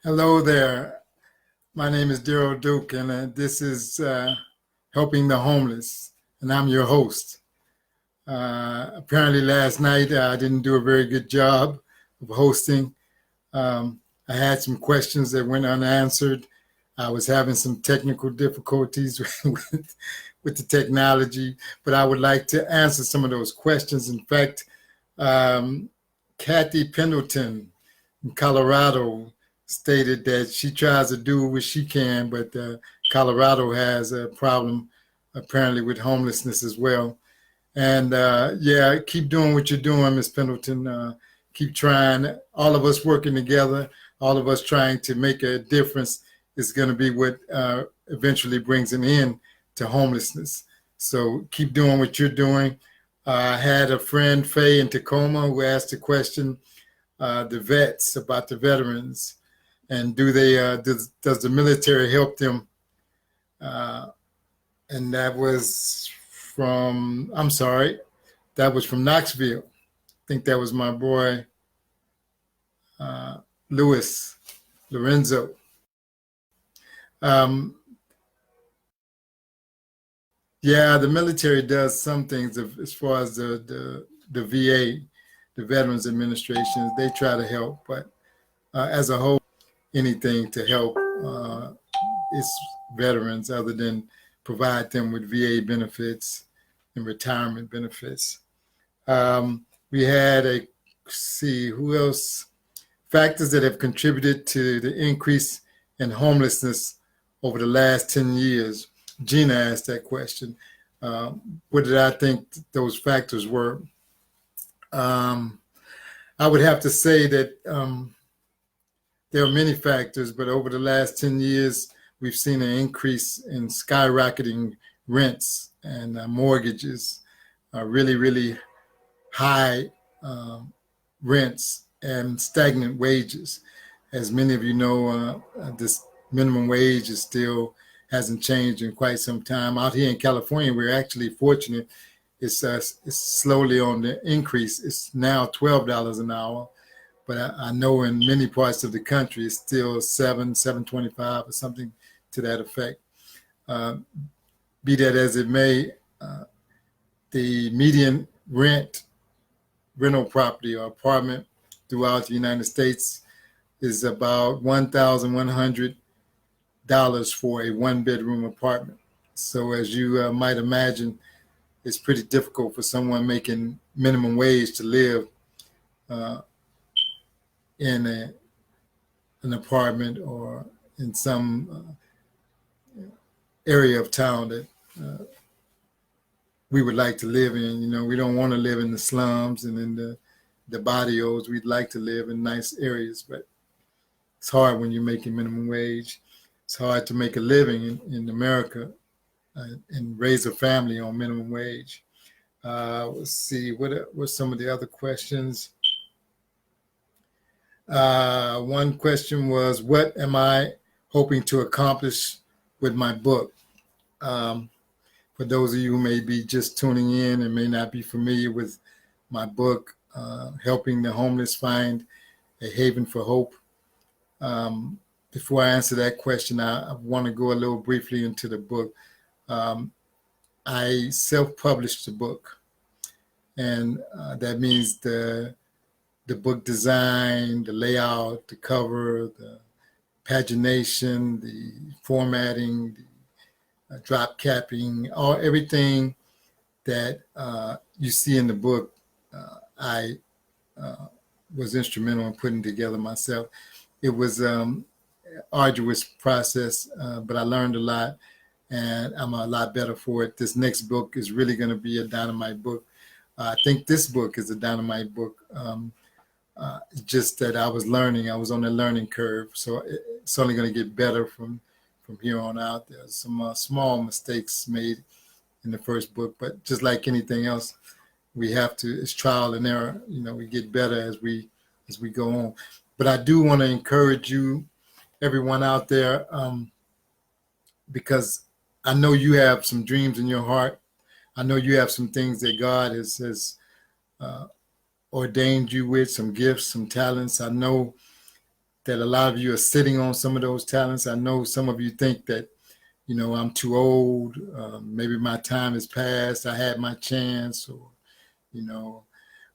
Hello there. My name is Daryl Duke, and this is Helping the Homeless, and I'm your host. Apparently, last night I didn't do a very good job of hosting. I had some questions that went unanswered. I was having some technical difficulties with the technology, but I would like to answer some of those questions. In fact, um, Kathy Pendleton in Colorado stated that she tries to do what she can, but Colorado has a problem apparently with homelessness as well. And yeah, keep doing what you're doing, Miss Pendleton. Keep trying. All of us working together, all of us trying to make a difference is going to be what eventually brings an end to homelessness. So keep doing what you're doing. I had a friend, Faye, in Tacoma, who asked a question, the vets, about the veterans, and does the military help them? Uh, and that was I'm sorry, that was from Knoxville. I think that was my boy, uh, Louis Lorenzo. Um, yeah, the military does some things as far as the VA, the Veterans Administration. They try to help, but as a whole, anything to help its veterans other than provide them with VA benefits and retirement benefits. We had see who else, factors that have contributed to the increase in homelessness over the last 10 years. Gina asked that question. What did I think those factors were? Um, I would have to say that there are many factors, but over the last 10 years, we've seen an increase in skyrocketing rents and mortgages, really, really high rents and stagnant wages. As many of you know, this minimum wage is still hasn't changed in quite some time. Out here in California, we're actually fortunate. It's slowly on the increase. It's now $12 an hour, but I know in many parts of the country it's still $7.25 or something to that effect. Uh, be that as it may, the median rental property or apartment throughout the United States is about $1,100 for a one-bedroom apartment. So as you might imagine, it's pretty difficult for someone making minimum wage to live uh, in an apartment or in some area of town that we would like to live in. You know, we don't want to live in the slums and in the barrios. We'd like to live in nice areas, but it's hard when you're making minimum wage. It's hard to make a living in America and raise a family on minimum wage. Let's see, what were some of the other questions? One question was, what am I hoping to accomplish with my book? For those of you who may be just tuning in and may not be familiar with my book, Helping the Homeless Find a Haven for Hope. Before I answer that question, I want to go a little briefly into the book. I self-published the book, and that means the book design, the layout, the cover, the pagination, the formatting, the drop capping, everything that you see in the book, I was instrumental in putting together myself. It was arduous process, but I learned a lot, and I'm a lot better for it. This next book is really going to be a dynamite book. I think this book is a dynamite book. Just that I was learning. I was on a learning curve, so it's only going to get better from here on out. There's some small mistakes made in the first book, but just like anything else, we have to. It's trial and error. You know, we get better as we go on. But I do want to encourage you, everyone out there, because I know you have some dreams in your heart. I know you have some things that God has ordained you with, some gifts, some talents. I know that a lot of you are sitting on some of those talents. I know some of you think that, I'm too old. Maybe my time has passed. I had my chance, or,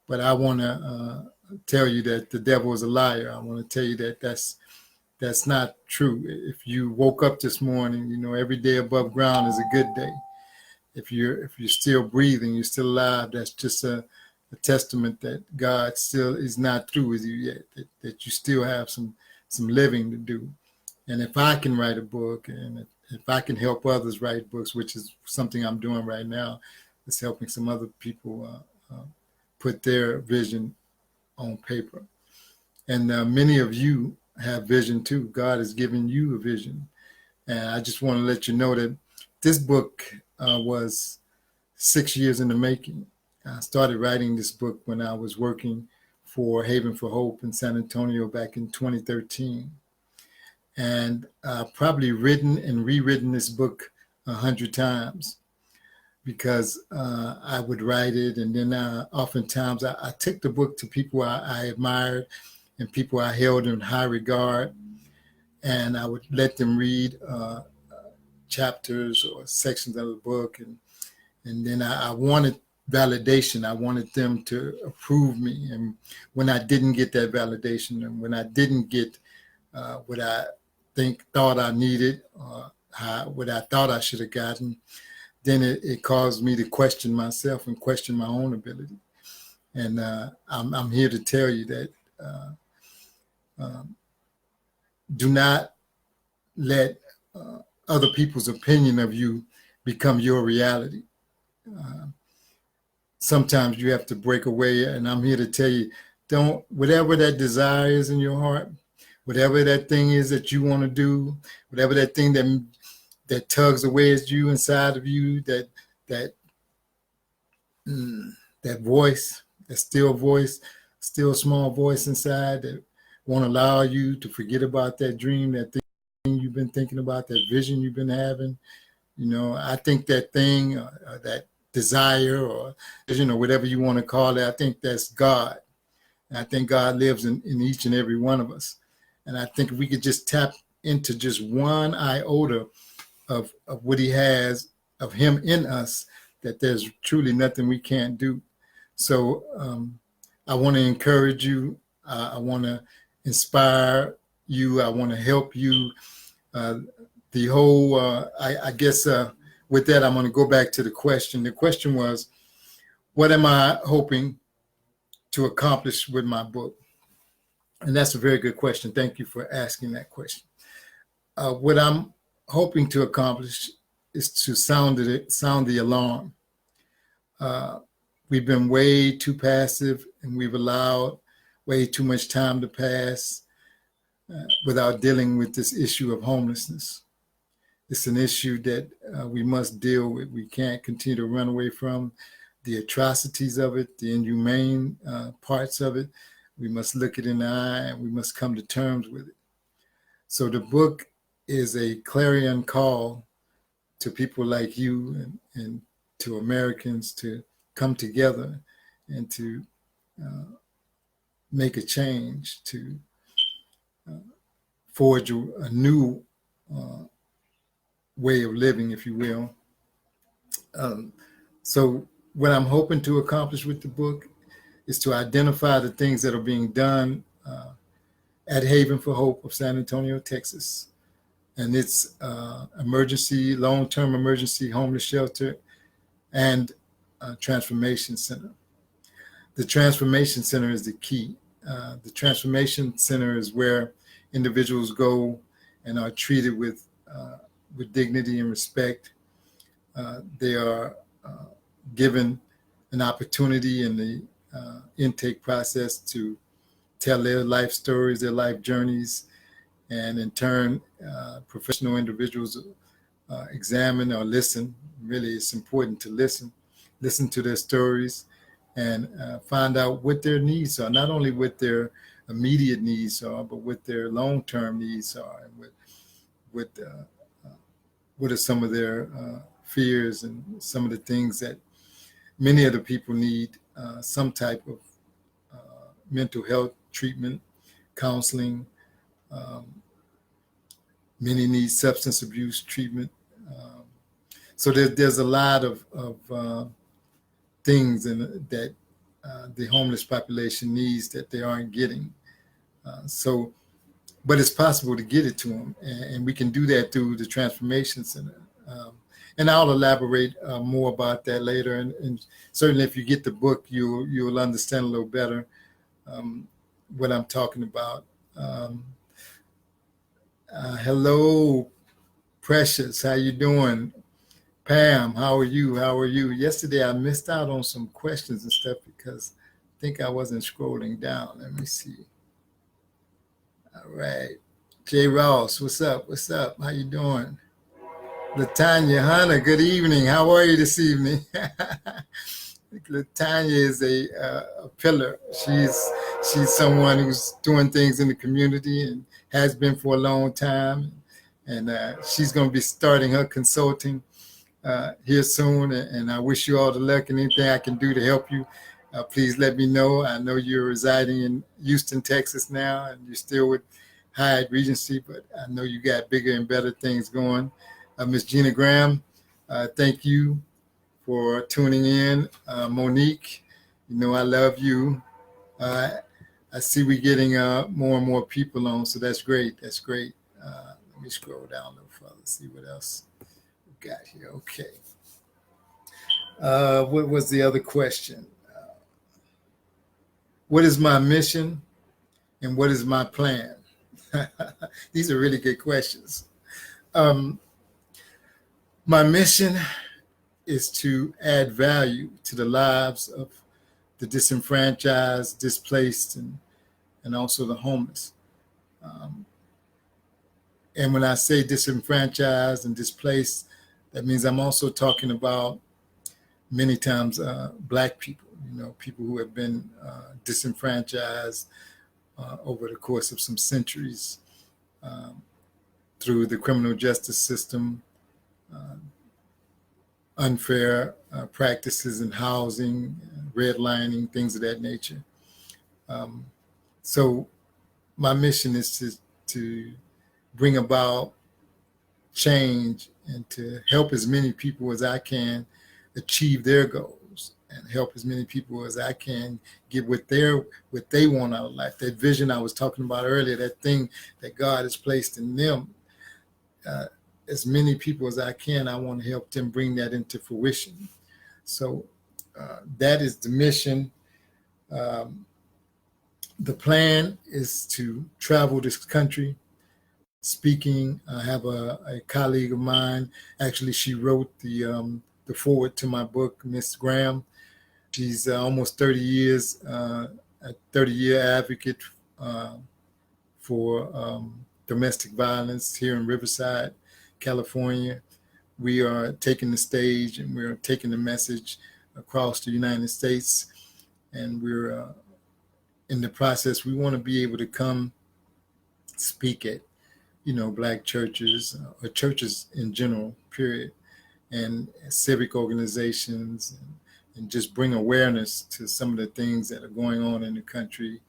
but I want to tell you that the devil is a liar. I want to tell you that that's not true. If you woke up this morning, every day above ground is a good day. If you're still breathing, you're still alive, that's just a testament that God still is not through with you yet, that you still have some living to do. And if I can write a book, and if I can help others write books, which is something I'm doing right now, it's helping some other people put their vision on paper. And many of you have vision too. God has given you a vision. And I just want to let you know that this book was 6 years in the making. I started writing this book when I was working for Haven for Hope in San Antonio back in 2013. And I've probably written and rewritten this book 100 times, because I would write it, and then oftentimes I took the book to people I admired and people I held in high regard, and I would let them read chapters or sections of the book, and then I wanted validation. I wanted them to approve me, and when I didn't get that validation, and when I didn't get what I thought I needed, or what I thought I should have gotten, then it caused me to question myself and question my own ability. And I'm here to tell you that do not let other people's opinion of you become your reality. Sometimes you have to break away, and I'm here to tell you, whatever that desire is in your heart, whatever that thing is that you want to do, whatever that thing that tugs away at you inside of you, that voice, that still small voice inside that won't allow you to forget about that dream, that thing you've been thinking about, that vision you've been having. I think that thing, that desire or vision or whatever you want to call it, I think that's God. And I think God lives in each and every one of us. And I think if we could just tap into just one iota of what he has, of him in us, that there's truly nothing we can't do. So I want to encourage you. I want to inspire you. I want to help you. The whole, I guess with that, I'm going to go back to the question. The question was, what am I hoping to accomplish with my book? And that's a very good question. Thank you for asking that question. What I'm hoping to accomplish is to sound the alarm. We've been way too passive, and we've allowed way too much time to pass without dealing with this issue of homelessness. It's an issue that we must deal with. We can't continue to run away from the atrocities of it, the inhumane parts of it. We must look it in the eye, and we must come to terms with it. So the book is a clarion call to people like you and to Americans to come together and to make a change, to forge a new way of living, if you will. So what I'm hoping to accomplish with the book is to identify the things that are being done at Haven for Hope of San Antonio, Texas, and its long-term emergency homeless shelter and transformation center. The transformation center is the key. The transformation center is where individuals go and are treated with dignity and respect. They are given an opportunity in the intake process to tell their life stories, their life journeys, and in turn, professional individuals examine or listen. Really, it's important to listen to their stories, and find out what their needs are, not only what their immediate needs are, but what their long-term needs are, and what are some of their fears and some of the things that many of the people need, some type of mental health treatment, counseling, Many need substance abuse treatment. So there's a lot of things that the homeless population needs that they aren't getting. But it's possible to get it to them, and we can do that through the Transformation Center. And I'll elaborate more about that later. And certainly, if you get the book, you'll understand a little better what I'm talking about. Hello, Precious. How you doing? Pam, how are you? How are you? Yesterday, I missed out on some questions and stuff because I think I wasn't scrolling down. Let me see. All right. Jay Ross, what's up? What's up? How you doing? Latanya Hunter, good evening. How are you this evening? Latanya is a pillar. She's someone who's doing things in the community and has been for a long time. And she's going to be starting her consulting here soon. And I wish you all the luck, and anything I can do to help you, please let me know. I know you're residing in Houston, Texas now, and you're still with Hyatt Regency, but I know you got bigger and better things going. Miss Gina Graham, thank you for tuning in. Monique, you know I love you. I see we're getting more and more people on, so that's great. That's great. Let me scroll down a little further, see what else we got here. Okay. What was the other question? What is my mission and what is my plan? These are really good questions. My mission is to add value to the lives of the disenfranchised, displaced, and also the homeless. And when I say disenfranchised and displaced, that means I'm also talking about many times Black people, people who have been disenfranchised over the course of some centuries through the criminal justice system, unfair practices in housing, redlining, things of that nature. So my mission is to bring about change and to help as many people as I can achieve their goals, and help as many people as I can get what they want out of life. That vision I was talking about earlier, that thing that God has placed in them. As many people as I can, I want to help them bring that into fruition. So that is the mission. The plan is to travel this country speaking. I have a colleague of mine. Actually, she wrote the foreword to my book, Miss Graham. She's almost 30 years, a 30-year advocate for domestic violence here in Riverside, California. We are taking the stage and we're taking the message across the United States. And we're in the process, we want to be able to come speak at, Black churches or churches in general, period, and civic organizations, and just bring awareness to some of the things that are going on in the country,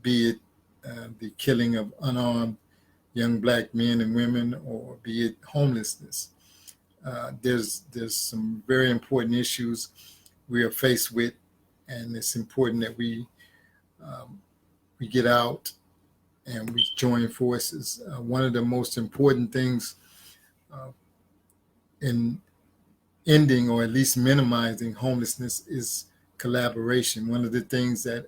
be it the killing of unarmed young Black men and women, or be it homelessness. There's some very important issues we are faced with, and it's important that we get out and we join forces. One of the most important things in ending or at least minimizing homelessness is collaboration. One of the things that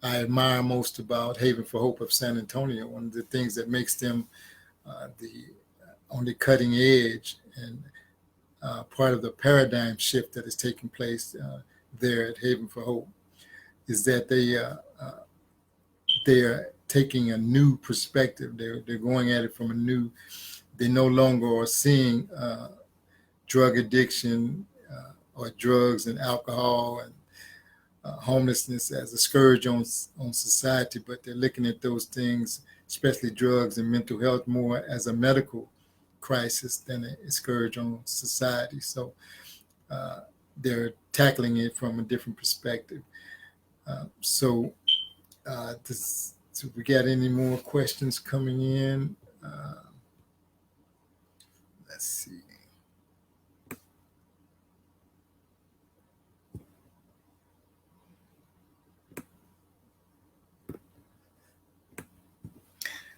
I admire most about Haven for Hope of San Antonio, one of the things that makes them on the cutting edge and part of the paradigm shift that is taking place there at Haven for Hope, is that they are taking a new perspective. They're going at it from they no longer are seeing drug addiction or drugs and alcohol and homelessness as a scourge on society, but they're looking at those things, especially drugs and mental health, more as a medical crisis than a scourge on society. So they're tackling it from a different perspective. So So if we got any more questions coming in, let's see.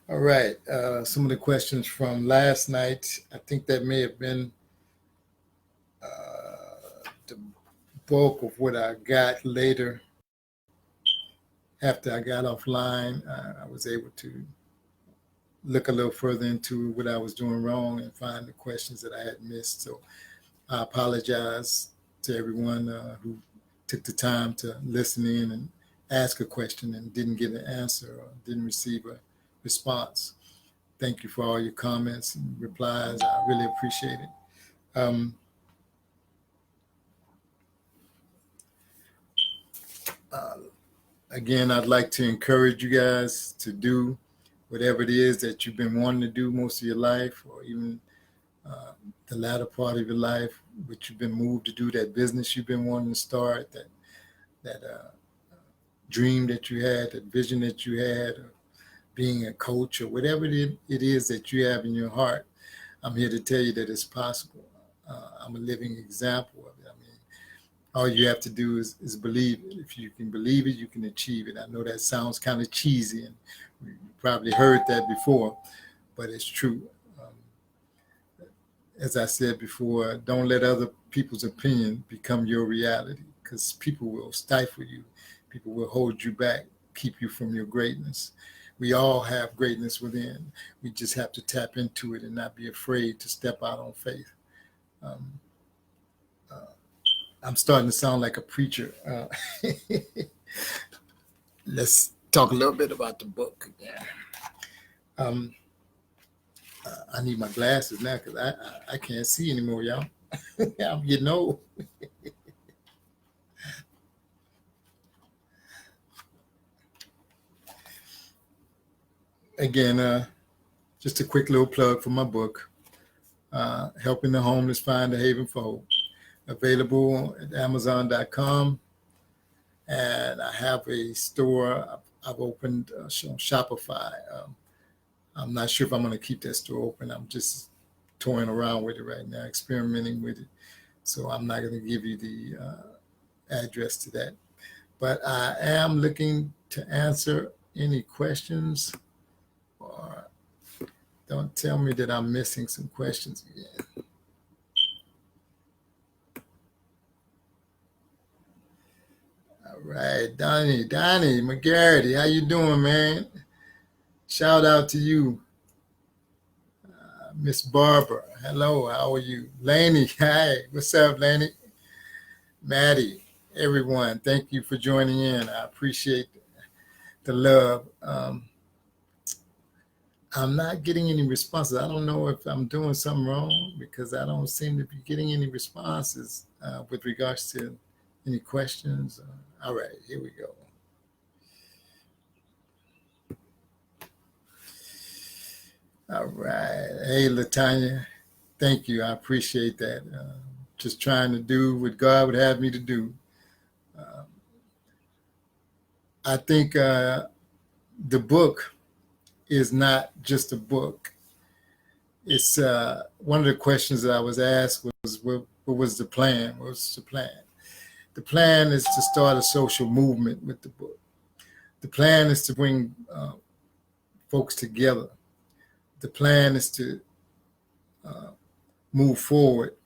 All right. Some of the questions from last night, I think that may have been the bulk of what I got later. After I got offline, I was able to look a little further into what I was doing wrong and find the questions that I had missed. So I apologize to everyone who took the time to listen in and ask a question and didn't get an answer or didn't receive a response. Thank you for all your comments and replies. I really appreciate it. Again, I'd like to encourage you guys to do whatever it is that you've been wanting to do most of your life, or even the latter part of your life, which you've been moved to do, that business you've been wanting to start, that dream that you had, that vision that you had, or being a coach, or whatever it is that you have in your heart. I'm here to tell you that it's possible. I'm a living example of it. I mean, all you have to do is believe it. If you can believe it, you can achieve it. I know that sounds kind of cheesy, and you probably heard that before, but it's true. As I said before, don't let other people's opinion become your reality, because people will stifle you. People will hold you back, keep you from your greatness. We all have greatness within. We just have to tap into it and not be afraid to step out on faith. I'm starting to sound like a preacher. Let's talk a little bit about the book again. I need my glasses now because I can't see anymore, y'all. I'm getting old. Again, just a quick little plug for my book, Helping the Homeless Find a Haven for Hope, available at Amazon.com. And I have a store I've opened on Shopify. I'm not sure if I'm going to keep that store open. I'm just toying around with it right now, experimenting with it. So I'm not going to give you the address to that. But I am looking to answer any questions, or don't tell me that I'm missing some questions again. All right, Donnie McGarity, how you doing, man? Shout out to you. Miss Barbara, hello, how are you? Laney, hi, what's up, Laney? Maddie, everyone, thank you for joining in. I appreciate the love. I'm not getting any responses. I don't know if I'm doing something wrong, because I don't seem to be getting any responses with regards to any questions. All right, here we go. All right. Hey, Latanya, thank you. I appreciate that. Just trying to do what God would have me to do. I think the book is not just a book. It's one of the questions that I was asked was, what was the plan? What was the plan? The plan is to start a social movement with the book. The plan is to bring folks together. The plan is to move forward,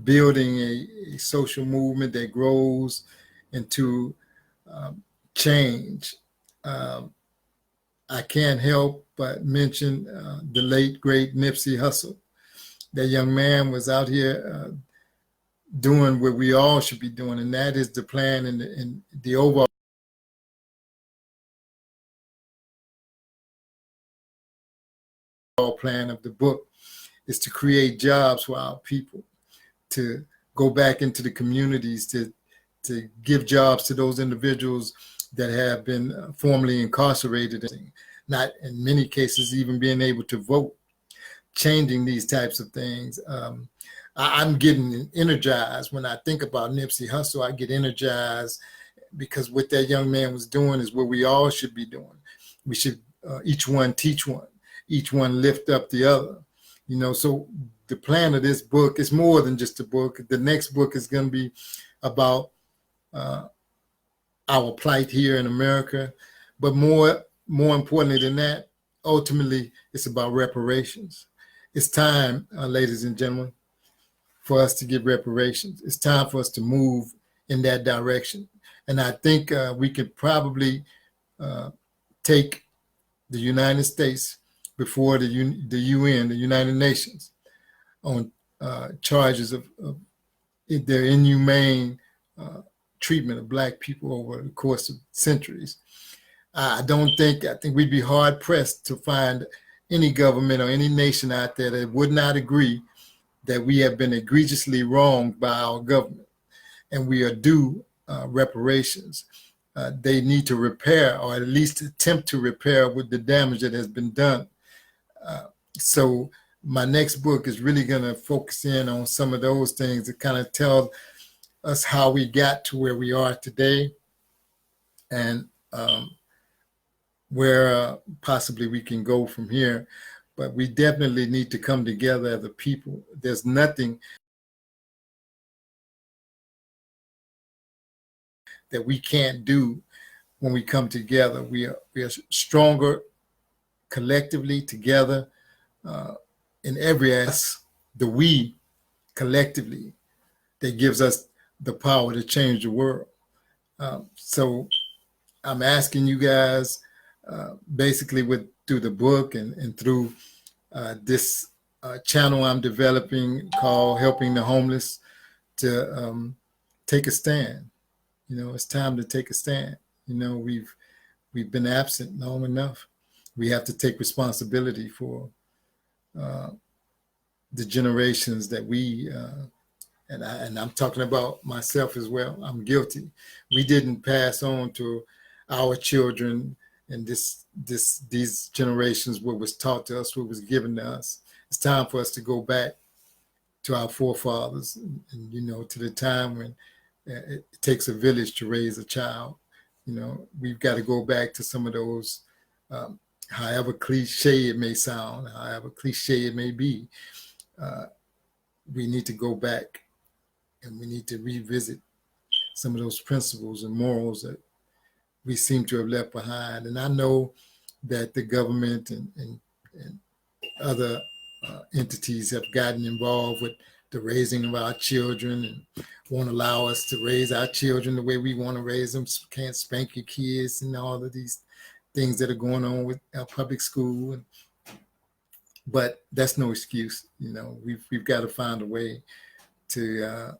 building a social movement that grows into change. I can't help but mention the late, great Nipsey Hussle. That young man was out here doing what we all should be doing, and that is the plan and the overall plan of the book is to create jobs for our people, to go back into the communities, to give jobs to those individuals that have been formerly incarcerated, not in many cases even being able to vote, changing these types of things. I'm getting energized when I think about Nipsey Hussle. I get energized because what that young man was doing is what we all should be doing. we should each one teach one, each one lift up the other. So the plan of this book is more than just a book. The next book is going to be about our plight here in America, but more importantly than that, ultimately, it's about reparations. It's time, ladies and gentlemen, for us to give reparations. It's time for us to move in that direction. And I think we could probably take the United States before the UN, the United Nations, on charges of their inhumane treatment of Black people over the course of centuries. I think we'd be hard pressed to find any government or any nation out there that would not agree that we have been egregiously wronged by our government and we are due reparations. They need to repair, or at least attempt to repair, with the damage that has been done. So my next book is really going to focus in on some of those things to kind of tell us how we got to where we are today, and where possibly we can go from here. But we definitely need to come together as a people. There's nothing that we can't do when we come together. We are stronger collectively together in every aspect. The we collectively that gives us the power to change the world. So I'm asking you guys, basically through the book and through this channel I'm developing called Helping the Homeless, to take a stand. It's time to take a stand. We've been absent long enough. We have to take responsibility for the generations that we and I'm talking about myself as well. I'm guilty. We didn't pass on to our children and these generations what was taught to us, what was given to us. It's time for us to go back to our forefathers, and to the time when it takes a village to raise a child. We've got to go back to some of those, however cliche it may sound, however cliche it may be. We need to go back and we need to revisit some of those principles and morals that we seem to have left behind. And I know that the government and other entities have gotten involved with the raising of our children and won't allow us to raise our children the way we want to raise them. Can't spank your kids and all of these things that are going on with our public school. But that's no excuse. We've got to find a way to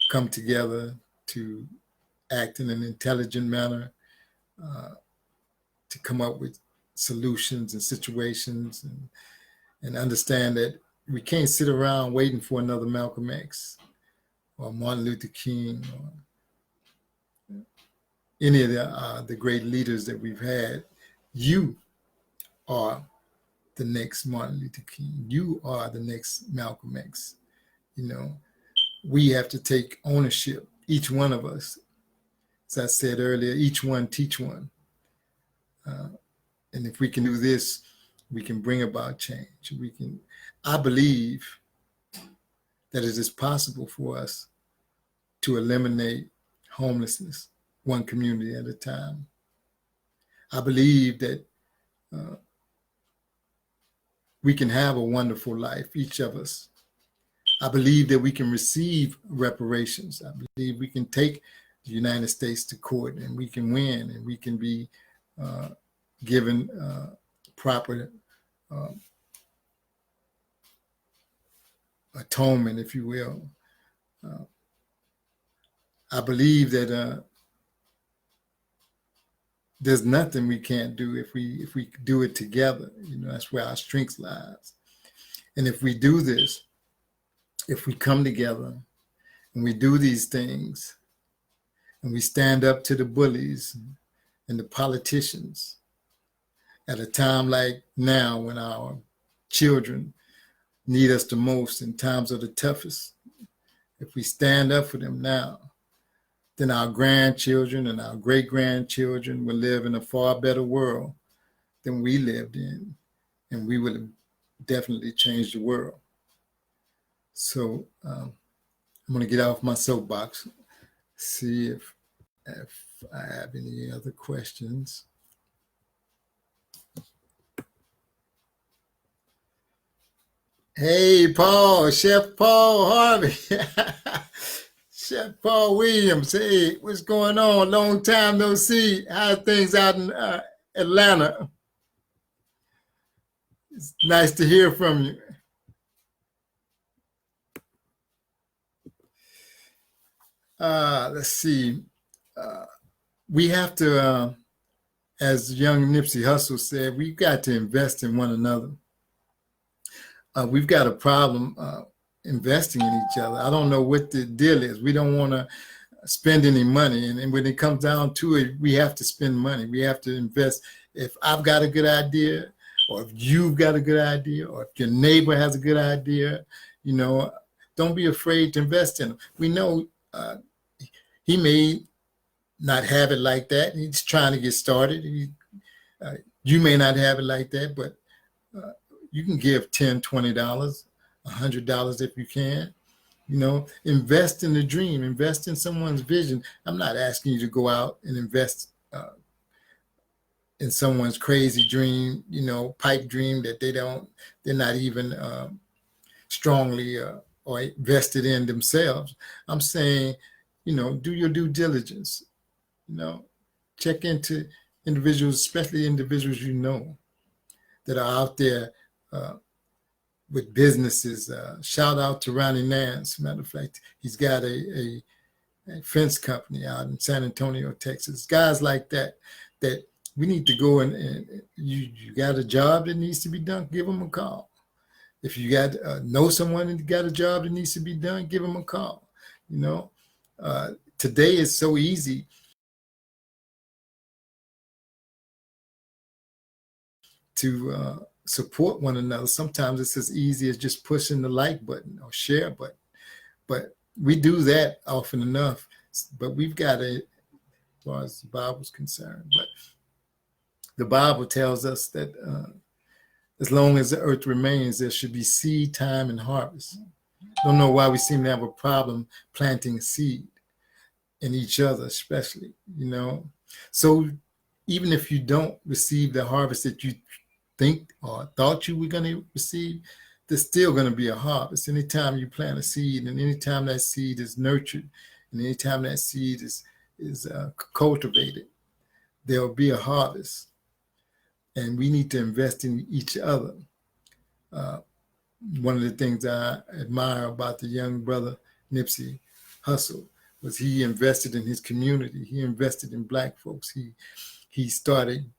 come together, to act in an intelligent manner, to come up with solutions and situations, and understand that we can't sit around waiting for another Malcolm X or Martin Luther King or any of the great leaders that we've had. You are the next Martin Luther King. You are the next Malcolm X. We have to take ownership, each one of us. As I said earlier, each one teach one. And if we can do this, we can bring about change. I believe that it is possible for us to eliminate homelessness one community at a time. I believe that we can have a wonderful life, each of us. I believe that we can receive reparations. I believe we can take the United States to court and we can win, and we can be given proper atonement, if you will. I believe that there's nothing we can't do if we do it together. That's where our strength lies. And if we do this, if we come together and we do these things and we stand up to the bullies and the politicians at a time like now when our children need us the most in times of the toughest, if we stand up for them now, then our grandchildren and our great-grandchildren will live in a far better world than we lived in, and we would have definitely changed the world. So I'm going to get off my soapbox, see if I have any other questions. Hey, Paul, Chef Paul Harvey. Chef Paul Williams. Hey, what's going on? Long time no see. How are things out in Atlanta? It's nice to hear from you. Let's see. We have to, as young Nipsey Hussle said, we've got to invest in one another. We've got a problem investing in each other. I don't know what the deal is. We don't want to spend any money. And when it comes down to it, we have to spend money. We have to invest. If I've got a good idea, or if you've got a good idea, or if your neighbor has a good idea, you know, don't be afraid to invest in them. We know he may not have it like that. He's trying to get started. You may not have it like that, but you can give $10, $20, $100 if you can. You know, invest in the dream, invest in someone's vision. I'm not asking you to go out and invest in someone's crazy dream, you know, pipe dream that they're not even strongly or vested in themselves. I'm saying, you know, do your due diligence, you know, check into individuals, especially individuals you know that are out there with businesses. Shout out to Ronnie Nance. Matter of fact, he's got a fence company out in San Antonio, Texas. Guys like that we need to go and you got a job that needs to be done, give them a call. If you got know someone that got a job that needs to be done, give them a call. You know, today is so easy to support one another. Sometimes it's as easy as just pushing the like button or share button. But we do that often enough. But we've got to, as far as the Bible's concerned, but the Bible tells us that as long as the earth remains, there should be seed, time, and harvest. Don't know why we seem to have a problem planting seed in each other, especially, you know. So even if you don't receive the harvest that you think or thought you were going to receive, there's still going to be a harvest. Anytime you plant a seed, and anytime that seed is nurtured, and anytime that seed is cultivated, there will be a harvest. And we need to invest in each other. One of the things I admire about the young brother Nipsey Hussle was he invested in his community. He invested in Black folks. He started,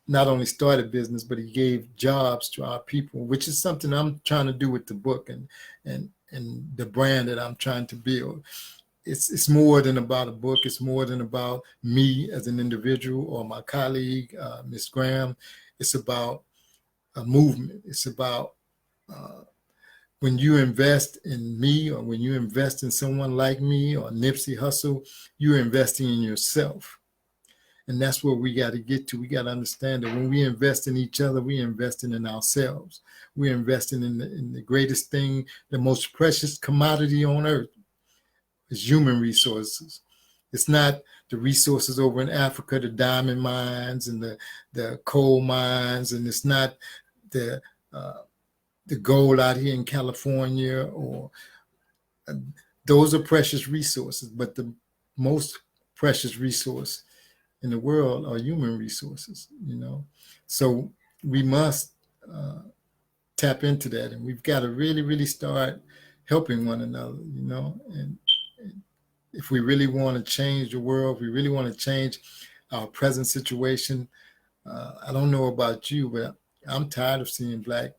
not only started business, but he gave jobs to our people, which is something I'm trying to do with the book and the brand that I'm trying to build. It's more than about a book. It's more than about me as an individual or my colleague, Ms. Graham. It's about a movement. It's about when you invest in me, or when you invest in someone like me or Nipsey Hussle, you're investing in yourself. And that's where we got to get to. We got to understand that when we invest in each other, we're investing in ourselves. We're investing in the greatest thing, the most precious commodity on earth is human resources. It's not the resources over in Africa, the diamond mines and the coal mines, and it's not the gold out here in California, or those are precious resources. But the most precious resource in the world are human resources, you know. So we must tap into that, and we've got to really, really start helping one another, you know. And if we really want to change the world, if we really want to change our present situation, I don't know about you, but I'm tired of seeing Black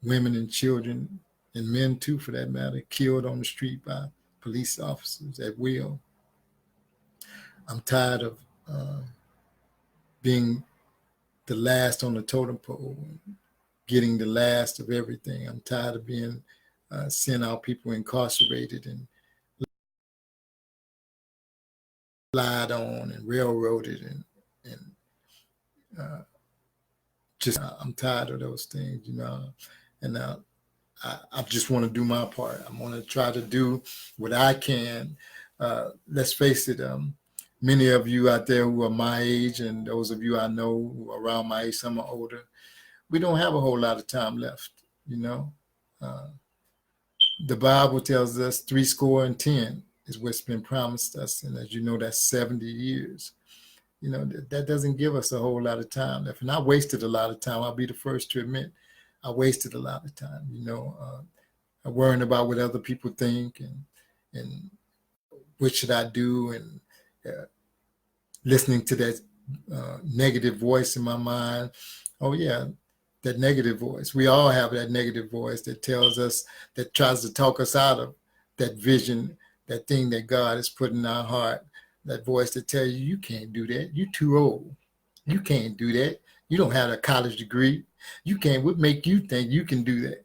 women and children, and men too for that matter, killed on the street by police officers at will. I'm tired of being the last on the totem pole, getting the last of everything. I'm tired of being seeing our people incarcerated and lied on and railroaded and just I'm tired of those things, and I just want to do my part. I'm going to try to do what I can. Let's face it, many of you out there who are my age and those of you I know who are around my age, some are older, we don't have a whole lot of time left, The Bible tells us 70 is what's been promised us. And as you know, that's 70 years. That doesn't give us a whole lot of time left. And I wasted a lot of time. I'll be the first to admit I wasted a lot of time, worrying about what other people think and what should I do, and listening to that negative voice in my mind. Oh yeah, that negative voice. We all have that negative voice that tells us, that tries to talk us out of that vision, that thing that God has put in our heart. That voice that tells you can't do that. You're too old. You can't do that. You don't have a college degree. You can't. What make you think you can do that?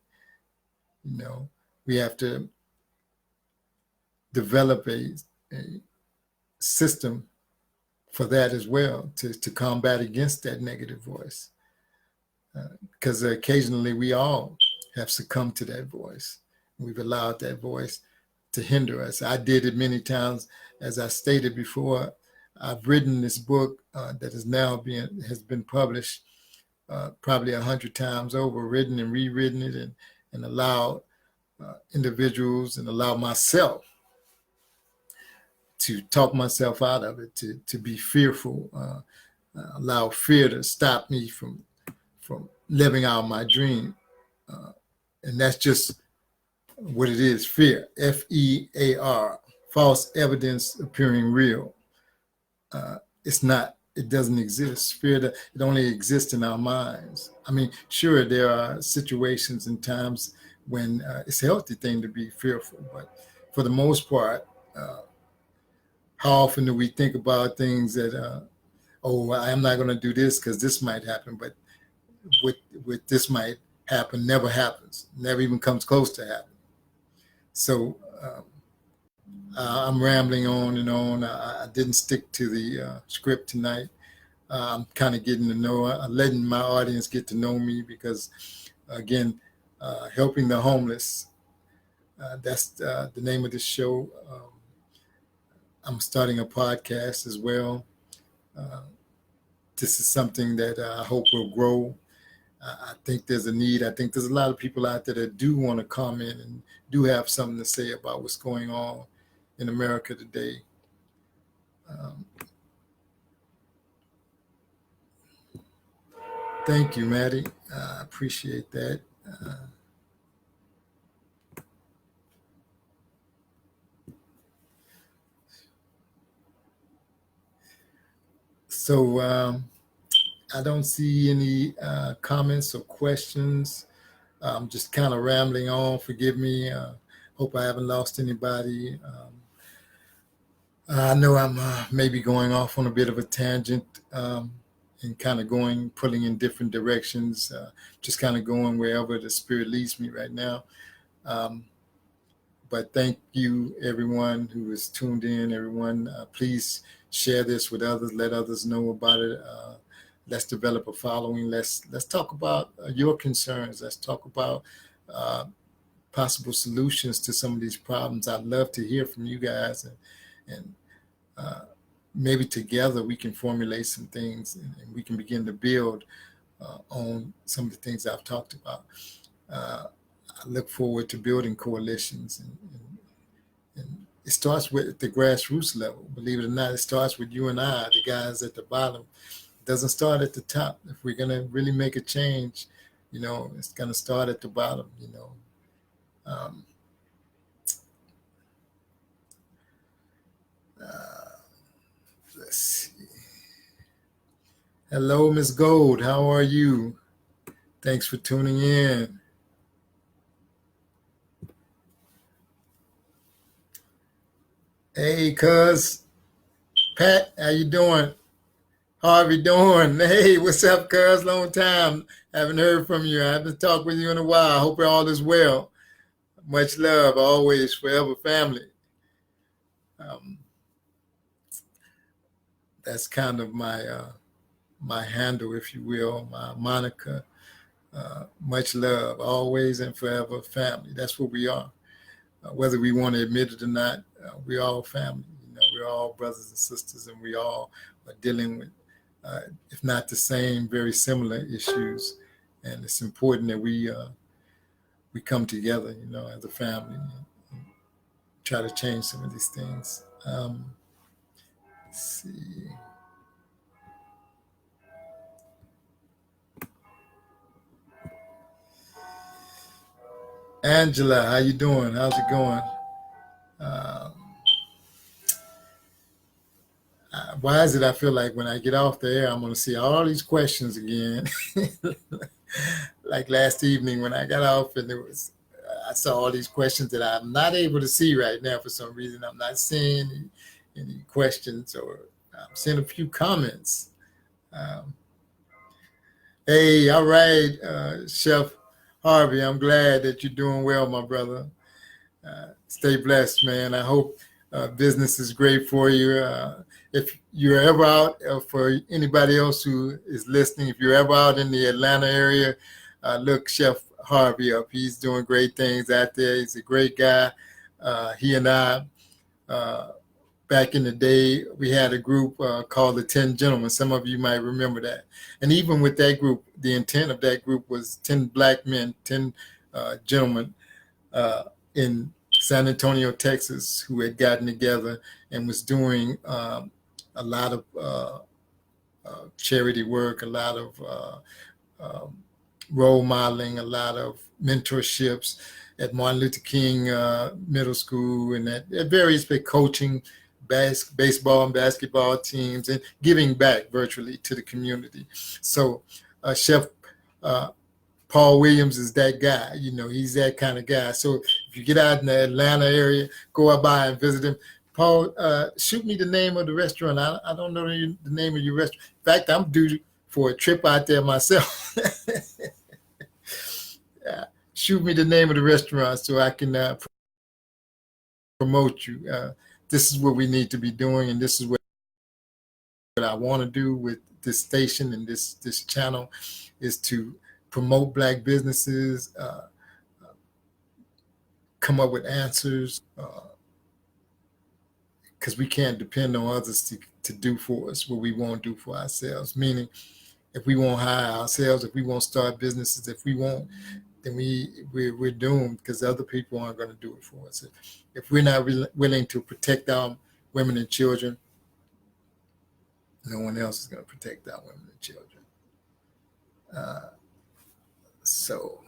We have to develop a system for that as well, to combat against that negative voice. Because occasionally we all have succumbed to that voice. We've allowed that voice to hinder us. I did it many times. As I stated before, I've written this book that is now has been published probably 100 times over, written and rewritten it, and allowed individuals and allowed myself to talk myself out of it, to be fearful, allow fear to stop me from living out my dream. And that's just what it is, fear, F-E-A-R, false evidence appearing real. It doesn't exist. Fear, it only exists in our minds. I mean, sure, there are situations and times when it's a healthy thing to be fearful, but for the most part, how often do we think about things that, I'm not going to do this because this might happen, but what this might happen never happens, never even comes close to happening. So I'm rambling on and on. I didn't stick to the script tonight. I'm kind of getting to know, letting my audience get to know me, because, again, helping the homeless, that's the name of this show. I'm starting a podcast as well. This is something that I hope will grow. I think there's a need. I think there's a lot of people out there that do want to comment and do have something to say about what's going on in America today. Thank you, Maddie. I appreciate that. So I don't see any comments or questions. I'm just kind of rambling on. Forgive me. Hope I haven't lost anybody. I know I'm maybe going off on a bit of a tangent and kind of pulling in different directions, just kind of going wherever the Spirit leads me right now. But thank you, everyone who is tuned in. Everyone, please share this with others. Let others know about it. Let's develop a following. Let's talk about your concerns. Let's talk about possible solutions to some of these problems. I'd love to hear from you guys, and maybe together we can formulate some things, and we can begin to build on some of the things I've talked about. I look forward to building coalitions, and it starts with the grassroots level. Believe it or not, it starts with you and I, the guys at the bottom. It doesn't start at the top. If we're going to really make a change, it's going to start at the bottom, let's see. Hello, Miss Gold. How are you? Thanks for tuning in. Hey, cuz. Pat, how you doing? Harvey doing? Hey, what's up, cuz? Long time. Haven't heard from you. I haven't talked with you in a while. I hope all is well. Much love, always, forever family. That's kind of my my handle, if you will, my moniker. Much love, always and forever, family. That's what we are. Whether we want to admit it or not, we're all family. We're all brothers and sisters, and we all are dealing with, if not the same, very similar issues. And it's important that we come together, as a family, and try to change some of these things. Let's see. Angela, how you doing? How's it going? Why is it I feel like when I get off the air, I'm going to see all these questions again? Like last evening when I got off, and I saw all these questions that I'm not able to see right now for some reason. I'm not seeing any questions, or I'm seeing a few comments. Hey, all right, Chef Harvey, I'm glad that you're doing well, my brother. Stay blessed, man. I hope business is great for you. If you're ever out, for anybody else who is listening, if you're ever out in the Atlanta area, look Chef Harvey up. He's doing great things out there. He's a great guy. He and I, back in the day, we had a group called the 10 Gentlemen. Some of you might remember that. And even with that group, the intent of that group was 10 black men, 10 gentlemen in San Antonio, Texas, who had gotten together and was doing a lot of charity work, a lot of role modeling, a lot of mentorships at Martin Luther King Middle School, and at various big coaching, baseball and basketball teams, and giving back virtually to the community. So Chef Paul Williams is that guy. He's that kind of guy. So if you get out in the Atlanta area, go out by and visit him. Paul, shoot me the name of the restaurant. I don't know the name of your restaurant. In fact, I'm due for a trip out there myself. Shoot me the name of the restaurant so I can promote you. This is what we need to be doing, and this is what I want to do with this station and this channel, is to promote black businesses, come up with answers, because we can't depend on others to do for us what we won't do for ourselves. Meaning, if we won't hire ourselves, if we won't start businesses, if we won't, then we're doomed, because other people aren't going to do it for us. If we're not willing to protect our women and children, no one else is going to protect our women and children. So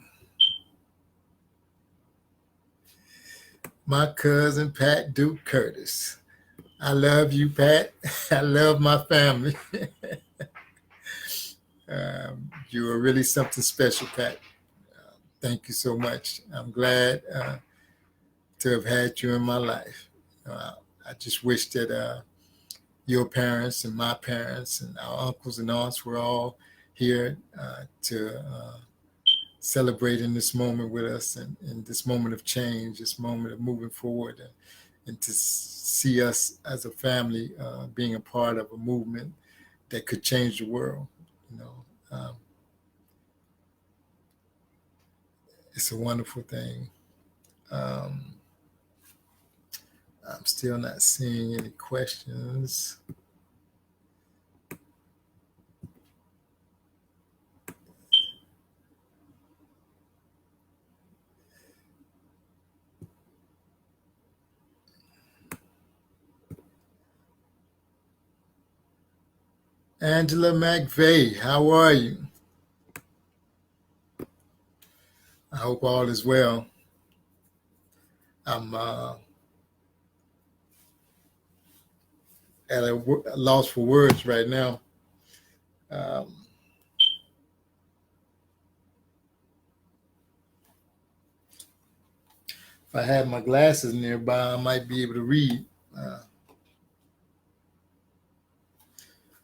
my cousin Pat Duke Curtis. I love you, Pat. I love my family. You are really something special, Pat. Thank you so much. I'm glad to have had you in my life. I just wish that your parents and my parents and our uncles and aunts were all here to celebrate in this moment with us, and in this moment of change, this moment of moving forward, and to see us as a family being a part of a movement that could change the world. It's a wonderful thing. I'm still not seeing any questions. Angela McVeigh, how are you? I hope all is well. I'm at a loss for words right now. If I had my glasses nearby, I might be able to read.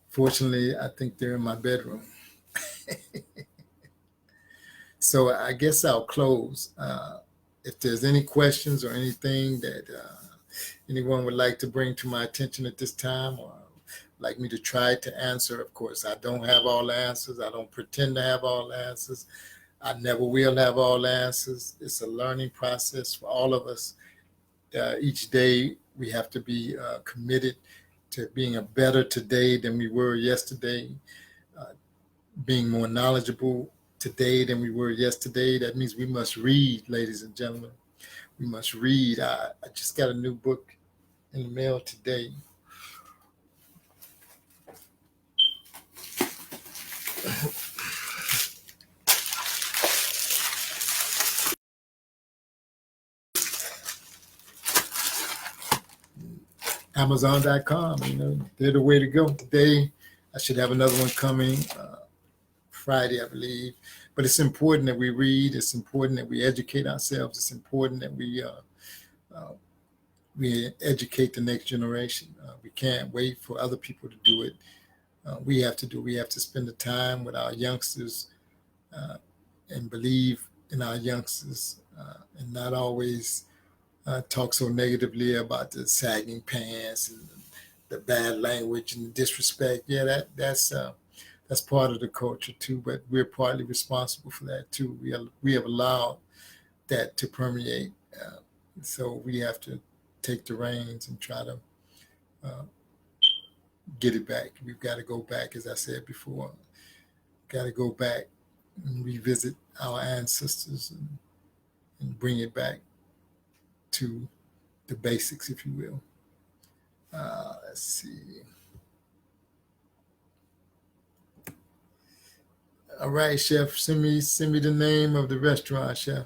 Fortunately, I think they're in my bedroom. So I guess I'll close. If there's any questions or anything that anyone would like to bring to my attention at this time, or like me to try to answer. Of course, I don't have all the answers. I don't pretend to have all the answers. I never will have all the answers. It's a learning process for all of us. Each day we have to be committed to being a better today than we were yesterday, uh, being more knowledgeable today than we were yesterday. That means we must read, ladies and gentlemen. We must read. I just got a new book in the mail today. Amazon.com, they're the way to go. Today, I should have another one coming Friday, I believe. But it's important that we read. It's important that we educate ourselves. It's important that we educate the next generation. We can't wait for other people to do it. We have to do. We have to spend the time with our youngsters and believe in our youngsters and not always talk so negatively about the sagging pants and the bad language and disrespect. Yeah, that's part of the culture too. But we're partly responsible for that too. We have allowed that to permeate. So we have to take the reins and try to uh, get it back. We've got to go back, as I said before. Got to go back and revisit our ancestors and bring it back to the basics, if you will. Let's see. All right, chef. Send me the name of the restaurant, chef.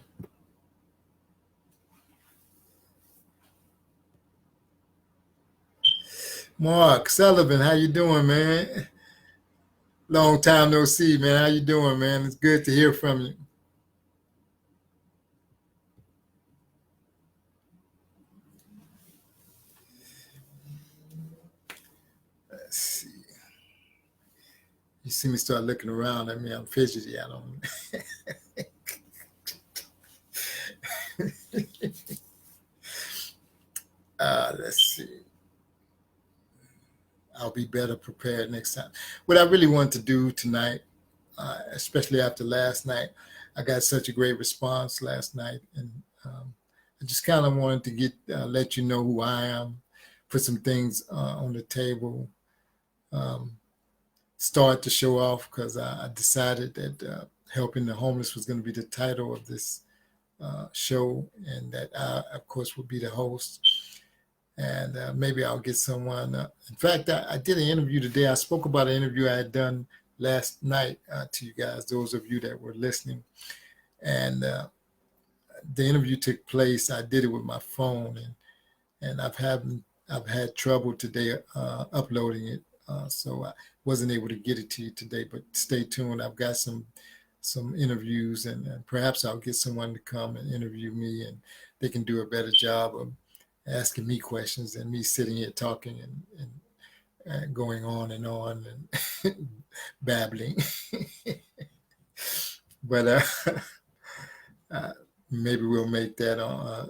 Mark Sullivan, how you doing, man? Long time no see, man. How you doing, man? It's good to hear from you. Let's see. You see me start looking around at me. I'm fidgety. I don't. Let's see. I'll be better prepared next time. What I really want to do tonight, especially after last night, I got such a great response last night, and I just kind of wanted to let you know who I am, put some things on the table, um, start to show off because I decided that helping the homeless was going to be the title of this show, and that I, of course, would be the host. And maybe I'll get someone. In fact, I did an interview today. I spoke about an interview I had done last night to you guys, those of you that were listening. And the interview took place. I did it with my phone, and I've had trouble today uploading it, so I wasn't able to get it to you today. But stay tuned. I've got some interviews, and perhaps I'll get someone to come and interview me, and they can do a better job of asking me questions than me sitting here talking and going on and babbling. But uh, maybe we'll make that on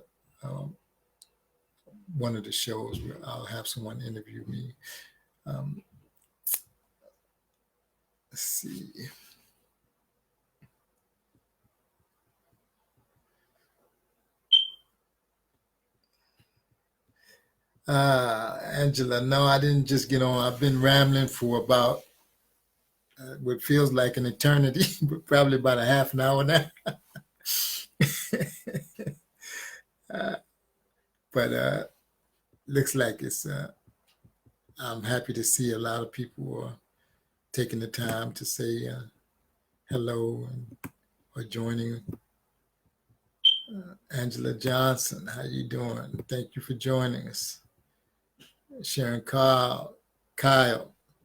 one of the shows where I'll have someone interview me. Um, let's see. Angela, no, I didn't just get on. I've been rambling for about what feels like an eternity, but probably about a half an hour now. uh, but looks like I'm happy to see a lot of people are taking the time to say hello or joining. Angela Johnson, how you doing? Thank you for joining us. Sharon Kyle,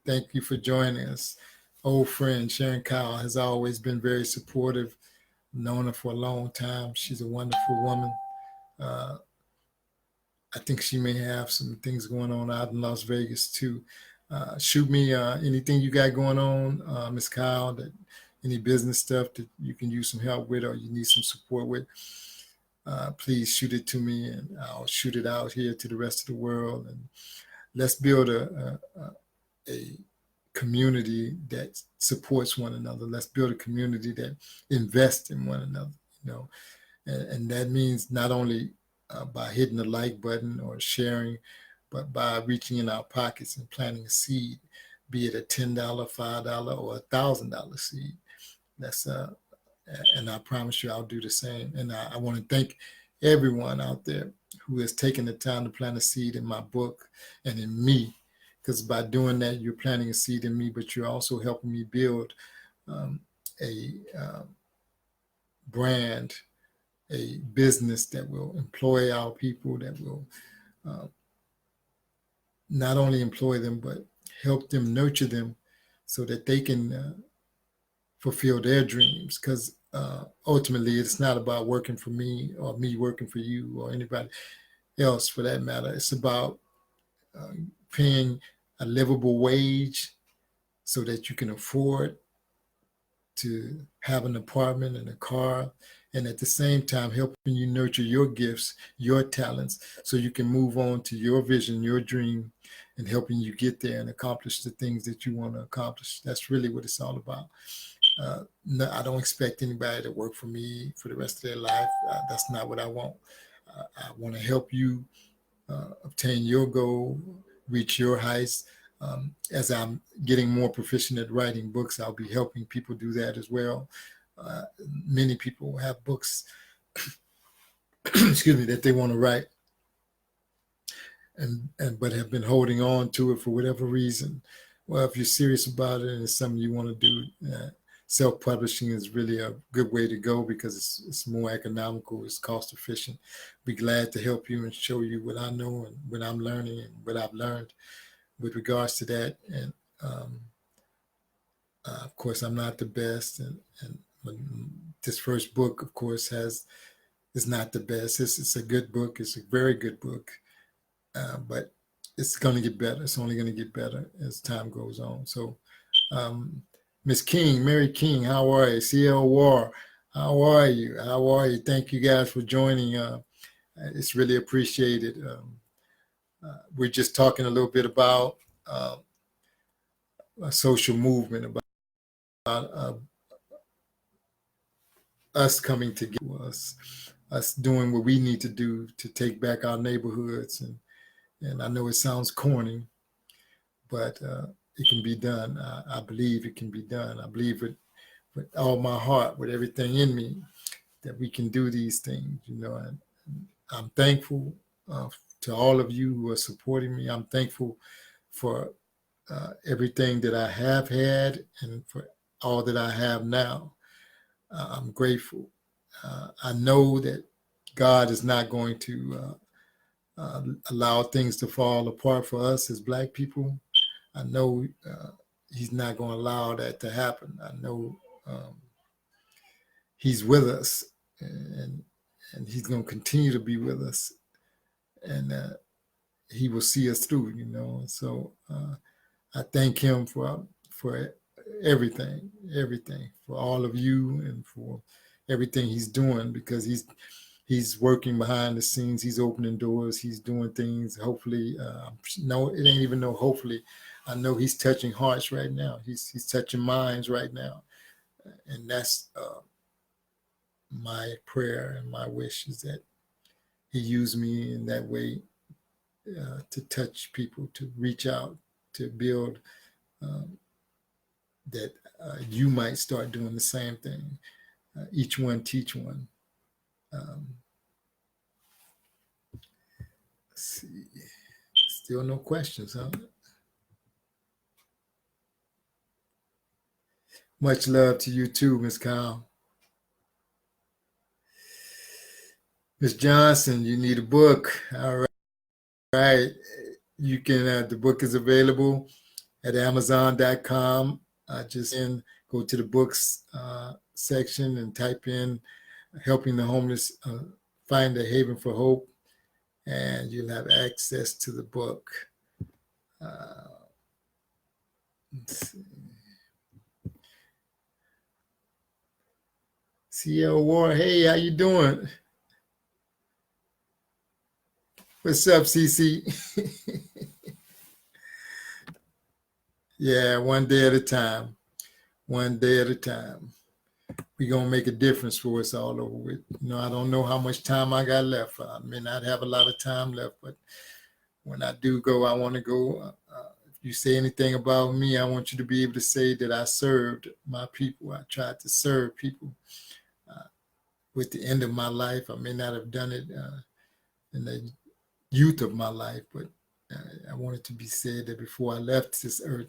thank you for joining us. Old friend Sharon Kyle has always been very supportive. Known her for a long time. She's a wonderful woman. Uh, I think she may have some things going on out in Las Vegas too. Shoot me anything you got going on, Miss Kyle, that any business stuff that you can use some help with or you need some support with. Please shoot it to me, and I'll shoot it out here to the rest of the world. And let's build a community that supports one another. Let's build a community that invests in one another, and that means not only by hitting the like button or sharing, but by reaching in our pockets and planting a seed, be it a $10, $5, or $1,000 seed. That's and I promise you I'll do the same. And I want to thank everyone out there who has taken the time to plant a seed in my book and in me, because by doing that, you're planting a seed in me, but you're also helping me build a brand, a business that will employ our people, that will not only employ them, but help them, nurture them so that they can fulfill their dreams. Because ultimately, it's not about working for me or me working for you or anybody else for that matter. It's about paying a livable wage so that you can afford to have an apartment and a car, and at the same time helping you nurture your gifts, your talents, so you can move on to your vision, your dream, and helping you get there and accomplish the things that you want to accomplish. That's really what it's all about. No, I don't expect anybody to work for me for the rest of their life. That's not what I want. I want to help you obtain your goal, reach your heights. As I'm getting more proficient at writing books, I'll be helping people do that as well. Many people have books, excuse me, that they want to write, and but have been holding on to it for whatever reason. Well, if you're serious about it and it's something you want to do, self-publishing is really a good way to go because it's more economical, it's cost efficient. Be glad to help you and show you what I know and what I'm learning and what I've learned with regards to that. And of course, I'm not the best, and this first book, of course, is not the best. It's a good book. It's a very good book, but it's going to get better. It's only going to get better as time goes on. So, Miss King, Mary King, how are you? CL War, how are you? How are you? Thank you guys for joining. It's really appreciated. We're just talking a little bit about a social movement, about us coming together, us doing what we need to do to take back our neighborhoods. And I know it sounds corny, but it can be done. I believe it can be done. I believe it with all my heart, with everything in me, that we can do these things, and I'm thankful to all of you who are supporting me. I'm thankful for everything that I have had and for all that I have now. I'm grateful. I know that God is not going to allow things to fall apart for us as Black people. I know he's not going to allow that to happen. I know he's with us, and he's going to continue to be with us, and he will see us through, So I thank him for everything, for all of you and for everything he's doing, because he's working behind the scenes. He's opening doors. He's doing things. Hopefully, no, it ain't even no hopefully. I know he's touching hearts right now. He's touching minds right now, and that's my prayer and my wish is that he use me in that way to touch people, to reach out, to build. That you might start doing the same thing. Each one teach one. Let's see. Still no questions, huh? Much love to you too, Miss Kyle. Miss Johnson, you need a book. All right. You can, the book is available at Amazon.com. Just go to the books section and type in Helping the Homeless Find a Haven for Hope, and you'll have access to the book. Let's see. CL War, hey, how you doing? What's up, CC? Yeah, one day at a time. One day at a time. We're going to make a difference for us all over with. I don't know how much time I got left. I may not have a lot of time left, but when I do go, I want to go. If you say anything about me, I want you to be able to say that I served my people. I tried to serve people. With the end of my life, I may not have done it in the youth of my life, but I want it to be said that before I left this earth,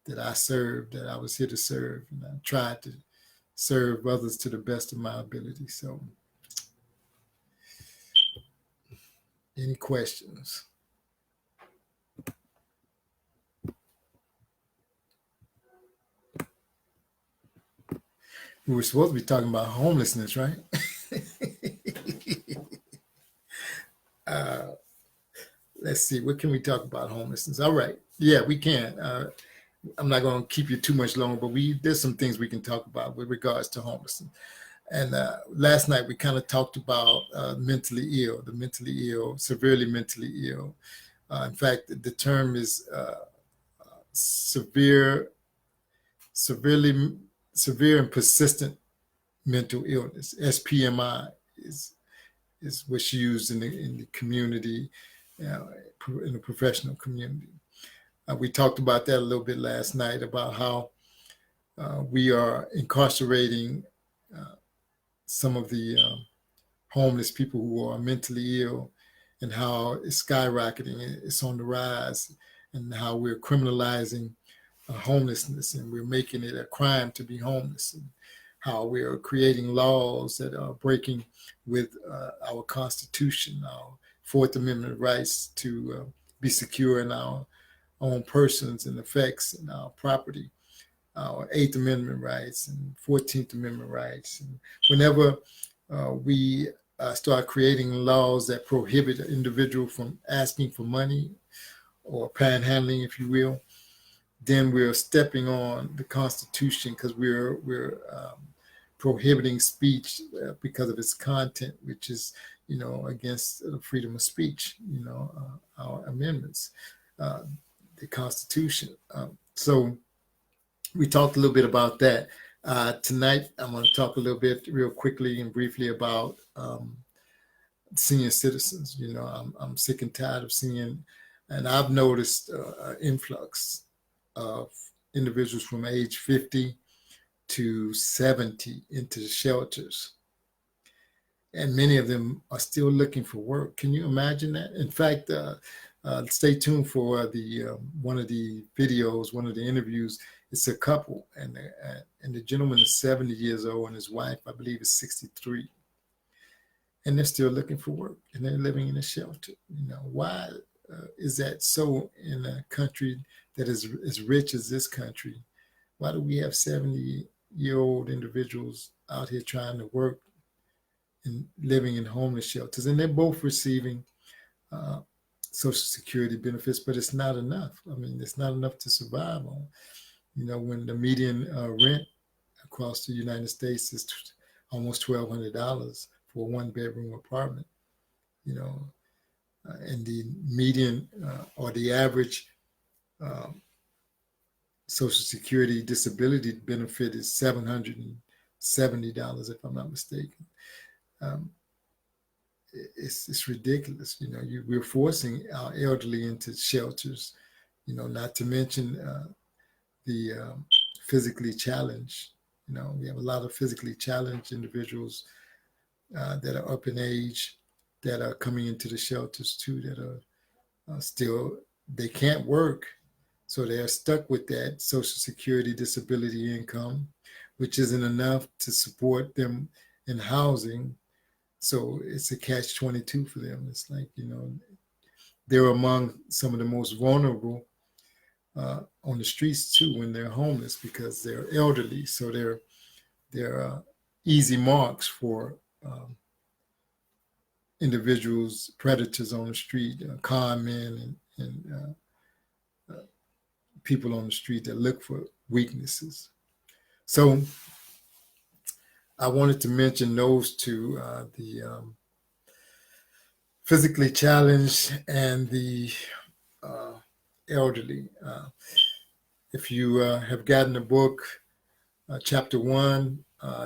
that I served, that I was here to serve, and I tried to serve others to the best of my ability. So, any questions? We were supposed to be talking about homelessness, right? Let's see, what can we talk about homelessness? All right. Yeah, we can. I'm not going to keep you too much longer, but there's some things we can talk about with regards to homelessness. And last night we kind of talked about the mentally ill, severely mentally ill. In fact, the term is severe and persistent mental illness. SPMI is what's used in the community, in the professional community. We talked about that a little bit last night about how we are incarcerating some of the homeless people who are mentally ill, and how it's skyrocketing, it's on the rise, and how we're criminalizing homelessness, and we're making it a crime to be homeless, and how we are creating laws that are breaking with our Constitution, our Fourth Amendment rights to be secure in our own persons and effects and our property, our Eighth Amendment rights and 14th Amendment rights. And whenever we start creating laws that prohibit an individual from asking for money or panhandling, if you will, then we're stepping on the Constitution, because we're prohibiting speech because of its content, which is, against the freedom of speech, our amendments, the Constitution. So we talked a little bit about that. Tonight, I'm going to talk a little bit real quickly and briefly about senior citizens. I'm sick and tired of seeing, and I've noticed an influx of individuals from age 50 to 70 into the shelters. And many of them are still looking for work. Can you imagine that? In fact, stay tuned for one of the videos, one of the interviews. It's a couple, and the gentleman is 70 years old, and his wife, I believe, is 63. And they're still looking for work, and they're living in a shelter. Why is that so in a country that is as rich as this country? Why do we have 70-year-old individuals out here trying to work and living in homeless shelters? And they're both receiving Social Security benefits, but it's not enough. I mean, it's not enough to survive on. When the median rent across the United States is almost $1,200 for a one-bedroom apartment, and the median or the average Social Security disability benefit is $770, if I'm not mistaken. It's ridiculous. We're forcing our elderly into shelters, not to mention the physically challenged. We have a lot of physically challenged individuals that are up in age that are coming into the shelters too, that are still, they can't work. So they're stuck with that Social Security disability income, which isn't enough to support them in housing. So it's a catch-22 for them. It's like, they're among some of the most vulnerable on the streets too when they're homeless, because they're elderly. So they're easy marks for individuals, predators on the street, con men and people on the street that look for weaknesses. So I wanted to mention those two, the physically challenged and the elderly. if you have gotten the book, chapter 1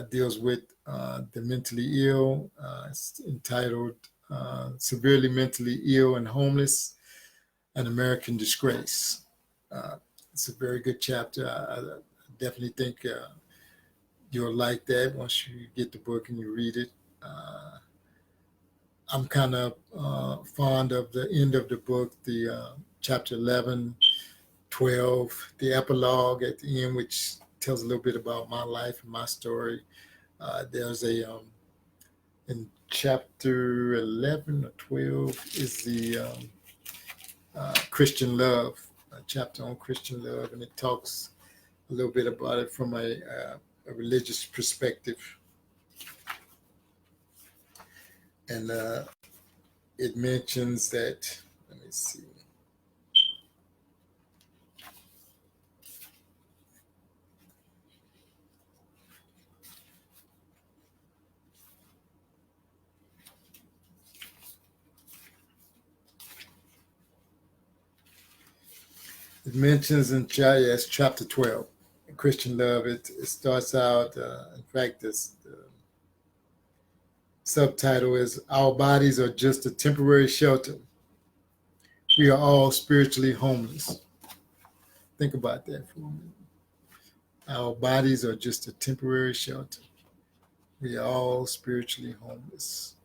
deals with the mentally ill. It's entitled Severely Mentally Ill and Homeless, An American Disgrace. It's a very good chapter. I definitely think you'll like that once you get the book and you read it. I'm kind of fond of the end of the book, the chapter 11, 12, the epilogue at the end, which tells a little bit about my life and my story. There's in chapter 11 or 12 is the Christian love, a chapter on Christian love, and it talks a little bit about it from a religious perspective. And it mentions that, let me see. It mentions in chapter 12, Christian love. It starts out, in fact, the subtitle is Our Bodies Are Just a Temporary Shelter. We are all spiritually homeless. Think about that for a minute. Our bodies are just a temporary shelter. We are all spiritually homeless.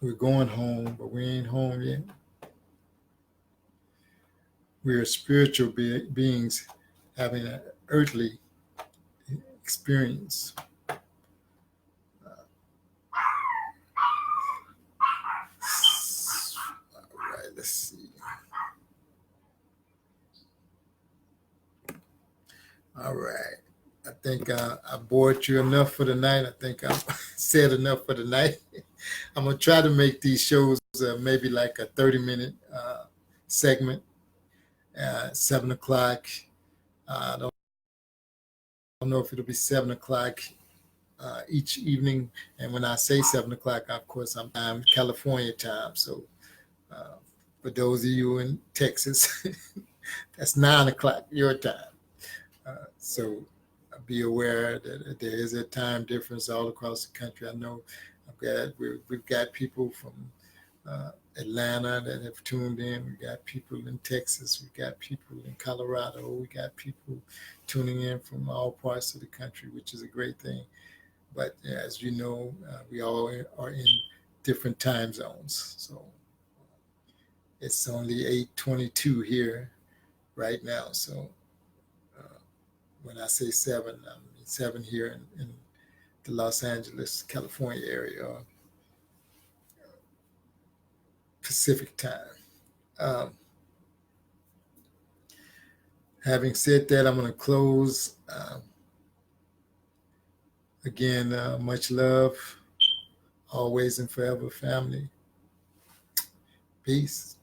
We're going home, but we ain't home yet. We are spiritual beings having an earthly experience. All right, let's see. All right. I think I bored you enough for the night. I think I've said enough for the night. I'm going to try to make these shows maybe like a 30-minute segment, 7 o'clock. I don't know if it'll be 7 o'clock each evening. And when I say 7 o'clock, of course, I'm California time. So for those of you in Texas, that's 9 o'clock your time. So be aware that there is a time difference all across the country. I know we've got people from Atlanta that have tuned in. We've got people in Texas. We've got people in Colorado. We got people tuning in from all parts of the country, which is a great thing. But as you know, we all are in different time zones. So it's only 8:22 here right now. So when I say 7, I mean 7 here in the Los Angeles, California area, Pacific time. Having said that, I'm going to close. Again, much love, always and forever, family. Peace.